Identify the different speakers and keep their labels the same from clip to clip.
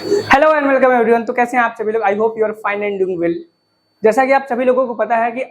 Speaker 1: Hello and welcome everyone. तो कैसे हैं आप सभी लोग? I hope you are fine and doing well. जैसा कि आप सभी लोगों को पता है कि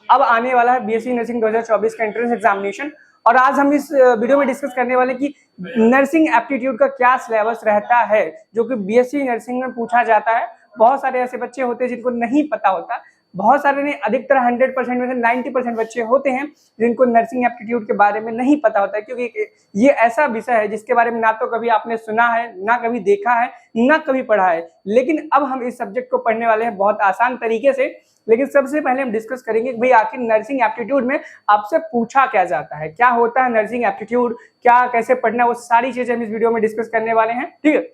Speaker 1: अब आने वाला है बीएससी नर्सिंग 2024 का एंट्रेंस एग्जामिनेशन, और आज हम इस वीडियो में डिस्कस करने वाले कि नर्सिंग एप्टीट्यूड का क्या सिलेबस रहता है जो कि बीएससी नर्सिंग में पूछा जाता है। बहुत सारे ऐसे बच्चे होते हैं जिनको नहीं पता होता, बहुत सारे नहीं, अधिकतर 100% में से 90% बच्चे होते हैं जिनको नर्सिंग एप्टीट्यूड के बारे में नहीं पता होता है, क्योंकि ये ऐसा विषय है जिसके बारे में ना तो कभी आपने सुना है, ना कभी देखा है, ना कभी पढ़ा है। लेकिन अब हम इस सब्जेक्ट को पढ़ने वाले हैं बहुत आसान तरीके से। लेकिन सबसे पहले हम डिस्कस करेंगे कि भाई आखिर नर्सिंग एप्टीट्यूड में आपसे पूछा क्या जाता है, क्या होता है नर्सिंग एप्टीट्यूड, क्या कैसे पढ़ना, वो सारी चीजें हम इस वीडियो में डिस्कस करने वाले हैं। ठीक है,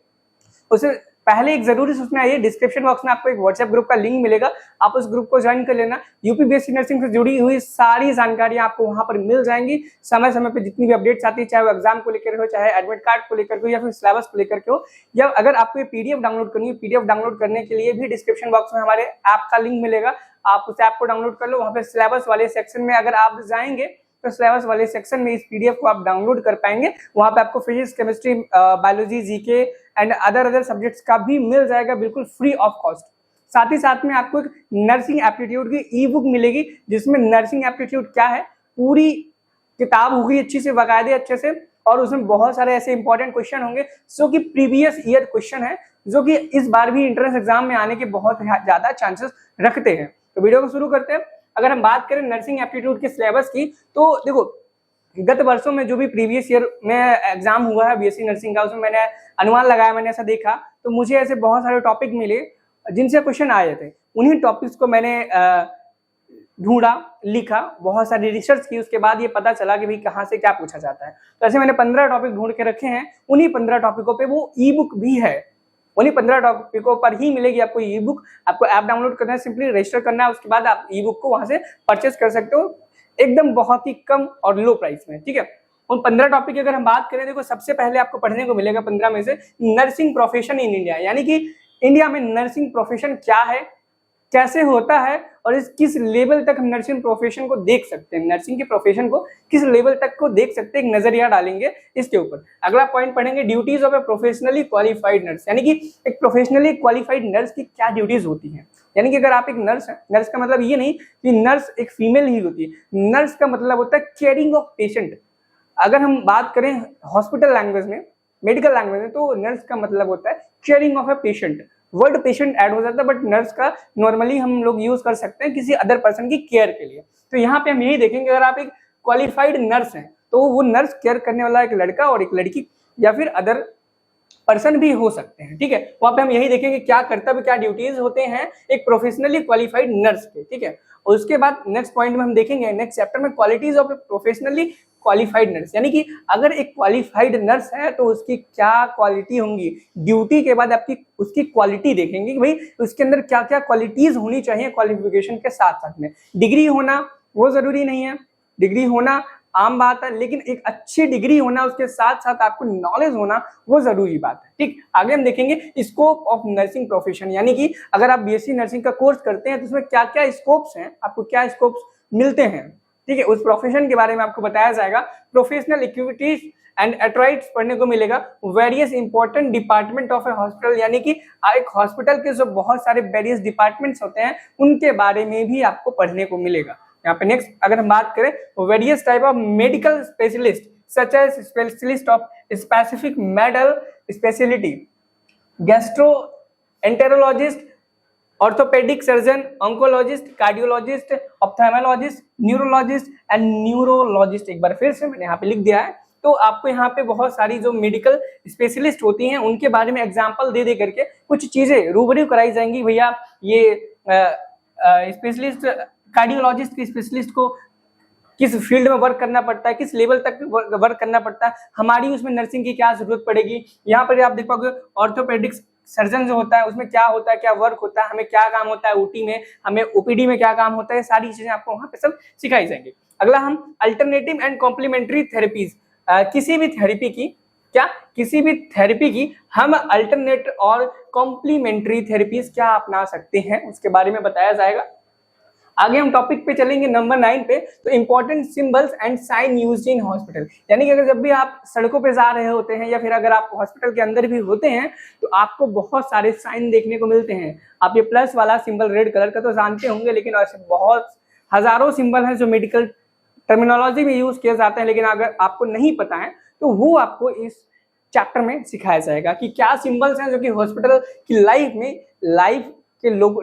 Speaker 1: उससे पहले एक जरूरी सूचना है, डिस्क्रिप्शन बॉक्स में आपको एक व्हाट्सएप ग्रुप का लिंक मिलेगा, आप उस ग्रुप को ज्वाइन कर लेना। यूपी बीएससी नर्सिंग से जुड़ी हुई सारी जानकारियां आपको वहां पर मिल जाएंगी। समय समय पे जितनी भी अपडेट्स आती है, चाहे वो एग्जाम को लेकर हो, चाहे एडमिट कार्ड को लेकर हो, या फिर सिलेबस को लेकर के हो, या अगर आपको ये पीडीएफ डाउनलोड करनी है, पीडीएफ डाउनलोड करने के लिए भी डिस्क्रिप्शन बॉक्स में हमारे ऐप का लिंक मिलेगा। आप उस ऐप को डाउनलोड कर लो। वहां पे सिलेबस वाले सेक्शन में अगर आप जाएंगे तो सिलेबस वाले सेक्शन में इस पीडीएफ को आप डाउनलोड कर पाएंगे। वहां पे आपको physics, chemistry, biology, GK and other subjects का भी मिल जाएगा बिल्कुल फ्री ऑफ कॉस्ट। साथ ही साथ में आपको एक नर्सिंग एप्टीट्यूड की ई बुक मिलेगी जिसमें नर्सिंग एप्टीट्यूड क्या है पूरी किताब होगी अच्छी से, बाकायदे अच्छे से, और उसमें बहुत सारे ऐसे इंपॉर्टेंट क्वेश्चन होंगे जो कि प्रीवियस ईयर क्वेश्चन है, जो कि इस बार भी एंट्रेंस एग्जाम में आने के बहुत ज्यादा चांसेस रखते हैं। तो वीडियो को शुरू करते हैं। अगर हम बात करें नर्सिंग एप्टीट्यूड के सिलेबस की, तो देखो गत वर्षों में जो भी प्रीवियस ईयर में एग्जाम हुआ है बीएससी नर्सिंग का, उसमें मैंने अनुमान लगाया, मैंने ऐसा देखा तो मुझे ऐसे बहुत सारे टॉपिक मिले जिनसे क्वेश्चन आए थे। उन्हीं टॉपिक्स को मैंने ढूंढा, लिखा, बहुत सारी रिसर्च की, उसके बाद ये पता चला कि भाई कहाँ से क्या पूछा जाता है। तो ऐसे मैंने 15 टॉपिक ढूंढ के रखे हैं। उन्हीं 15 टॉपिकों पे वो ई बुक भी है, उन्हीं 15 टॉपिकों पर ही मिलेगी आपको ई बुक। आपको ऐप डाउनलोड करना है, सिंपली रजिस्टर करना है, उसके बाद आप ई बुक को वहां से परचेस कर सकते हो एकदम बहुत ही कम और लो प्राइस में। ठीक है, उन 15 टॉपिक की अगर हम बात करें, देखो सबसे पहले आपको पढ़ने को मिलेगा 15 में से नर्सिंग प्रोफेशन इन इंडिया, यानी कि इंडिया में नर्सिंग प्रोफेशन क्या है, कैसे होता है, और इस किस लेवल तक हम नर्सिंग प्रोफेशन को देख सकते हैं, नर्सिंग के प्रोफेशन को किस लेवल तक को देख सकते हैं, एक नजरिया डालेंगे इसके ऊपर। अगला पॉइंट पढ़ेंगे duties of A professionally qualified nurse, यानी कि एक प्रोफेशनली क्वालिफाइड नर्स की क्या ड्यूटीज होती हैं। यानी कि अगर आप एक नर्स हैं, नर्स का मतलब ये नहीं कि नर्स एक फीमेल ही होती है, नर्स का मतलब होता है केयरिंग ऑफ पेशेंट। अगर हम बात करें हॉस्पिटल लैंग्वेज में, मेडिकल लैंग्वेज में, तो नर्स का मतलब होता है caring of a patient. Word patient add हो जाता है, बट नर्स का नॉर्मली हम लोग यूज कर सकते हैं किसी अदर पर्सन की केयर के लिए। तो यहाँ पे हम यही देखेंगे, अगर आप एक क्वालिफाइड नर्स हैं तो वो नर्स केयर करने वाला एक लड़का और एक लड़की या फिर अदर पर्सन भी हो सकते हैं। ठीक है, वहां पे हम यही देखेंगे क्या कर्तव्य, क्या ड्यूटीज होते हैं एक प्रोफेशनली क्वालिफाइड नर्स के। ठीक है, और उसके बाद नेक्स्ट पॉइंट में हम देखेंगे नेक्स्ट चैप्टर में qualities of A professionally qualified nurse, यानी कि अगर एक क्वालिफाइड नर्स है तो उसकी क्या क्वालिटी होंगी। ड्यूटी के बाद आपकी उसकी क्वालिटी देखेंगे कि भाई उसके अंदर क्या क्या क्वालिटीज होनी चाहिए क्वालिफिकेशन के साथ साथ में। डिग्री होना वो जरूरी नहीं है, डिग्री होना आम बात है, लेकिन एक अच्छी डिग्री होना, उसके साथ साथ आपको नॉलेज होना वो जरूरी बात है। ठीक, आगे हम देखेंगे स्कोप ऑफ नर्सिंग प्रोफेशन, यानी कि अगर आप बीएससी नर्सिंग का कोर्स करते हैं तो उसमें क्या क्या स्कोप्स हैं, आपको क्या स्कोप्स मिलते हैं। ठीक है, उस प्रोफेशन के बारे में आपको बताया जाएगा। प्रोफेशनल एक्टिविटीज एंड एट्राइट्स पढ़ने को मिलेगा। Various important department of A hospital, यानी कि एक हॉस्पिटल के जो बहुत सारे वेरियस डिपार्टमेंट्स होते हैं उनके बारे में भी आपको पढ़ने को मिलेगा। यहाँ पे नेक्स्ट अगर हम बात करें various type of medical specialist such as specialist of specific medical speciality, gastroenterologist, orthopaedic surgeon, oncologist, cardiologist, ophthalmologist, neurologist and neurologist. एक बार फिर से मैंने यहाँ पे लिख दिया है। तो आपको यहाँ पे बहुत सारी जो मेडिकल स्पेशलिस्ट होती हैं उनके बारे में एग्जांपल दे दे करके कुछ चीजें रूबरू कराई जाएंगी। भैया ये स्पेशलिस्ट कार्डियोलॉजिस्ट की स्पेशलिस्ट को किस फील्ड में वर्क करना पड़ता है, किस लेवल तक वर्क करना पड़ता है, हमारी उसमें नर्सिंग की क्या जरूरत पड़ेगी। यहाँ पर आप देख पाओगे ऑर्थोपेडिक सर्जन जो होता है उसमें क्या होता है, क्या वर्क होता है, हमें क्या काम होता है ओटी में, हमें ओपीडी में क्या काम होता है, सारी चीजें आपको वहां पे सब सिखाई जाएंगी। अगला हम अल्टरनेटिव एंड कॉम्प्लीमेंट्री थेरेपीज, किसी भी थेरेपी की हम अल्टरनेट और कॉम्प्लीमेंट्री थेरेपीज क्या अपना सकते हैं उसके बारे में बताया जाएगा। आगे हम टॉपिक पे चलेंगे नंबर 9 पे। तो important symbols and sign used in hospital, यानी कि अगर जब भी आप सड़कों पे जा रहे होते हैं या फिर अगर आप हॉस्पिटल के अंदर भी होते हैं तो आपको बहुत सारे साइन देखने को मिलते हैं। आप ये प्लस वाला सिंबल रेड कलर का तो जानते होंगे, लेकिन ऐसे बहुत हजारों सिंबल हैं जो मेडिकल टर्मिनोलॉजी में यूज किए जाते हैं, लेकिन अगर आपको नहीं पता है तो वो आपको इस चैप्टर में सिखाया जाएगा कि क्या सिंबल्स हैं जो कि हॉस्पिटल की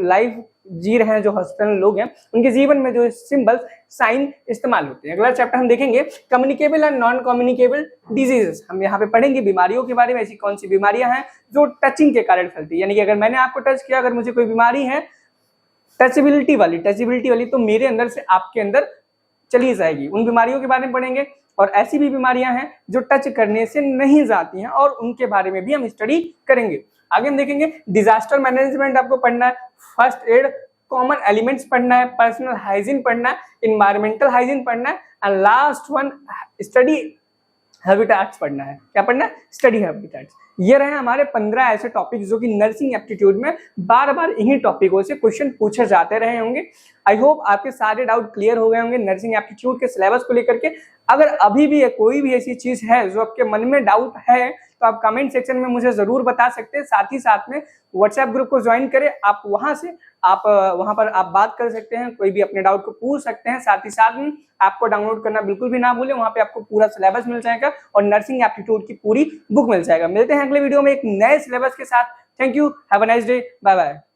Speaker 1: लाइफ जी रहे हैं, जो हॉस्पिटल लोग हैं उनके जीवन में जो सिंबल्स साइन इस्तेमाल होते हैं। अगला चैप्टर हम देखेंगे communicable and non communicable diseases. हम यहाँ पे पढ़ेंगे बीमारियों के बारे में, ऐसी कौन सी बीमारियां हैं जो टचिंग के कारण फैलती है, यानी कि अगर मैंने आपको टच किया, अगर मुझे कोई बीमारी है टचेबिलिटी वाली तो मेरे अंदर से आपके अंदर चली जाएगी। उन बीमारियों के बारे में पढ़ेंगे और ऐसी भी बीमारियां हैं जो टच करने से नहीं जाती हैं और उनके बारे में भी हम स्टडी करेंगे। आगे हम देखेंगे डिजास्टर मैनेजमेंट आपको पढ़ना है, फर्स्ट एड, कॉमन एलिमेंट्स पढ़ना है, पर्सनल हाइजीन पढ़ना है, इन्वायरमेंटल हाइजीन पढ़ना है and last one study habitats पढ़ना है। क्या पढ़ना है? Study habitats. ये रहे हमारे 15 ऐसे टॉपिक जो कि नर्सिंग एप्टीट्यूड में बार बार इन्हीं टॉपिकों से क्वेश्चन पूछे जाते रहे होंगे। आई होप आपके सारे डाउट क्लियर हो गए होंगे नर्सिंग एप्टीट्यूड के सिलेबस को लेकर के। अगर अभी भी कोई भी ऐसी चीज है जो आपके मन में डाउट है तो आप कमेंट सेक्शन में मुझे जरूर बता सकते हैं। साथ ही साथ में व्हाट्सएप ग्रुप को ज्वाइन करें, आप वहां पर आप बात कर सकते हैं, कोई भी अपने डाउट को पूछ सकते हैं। साथ ही साथ में आपको डाउनलोड करना बिल्कुल भी ना भूलें, वहां पे आपको पूरा सिलेबस मिल जाएगा और नर्सिंग एप्टीट्यूड की पूरी बुक मिल जाएगा। मिलते हैं अगले वीडियो में एक नए सिलेबस के साथ। Thank you, have a nice day, bye bye.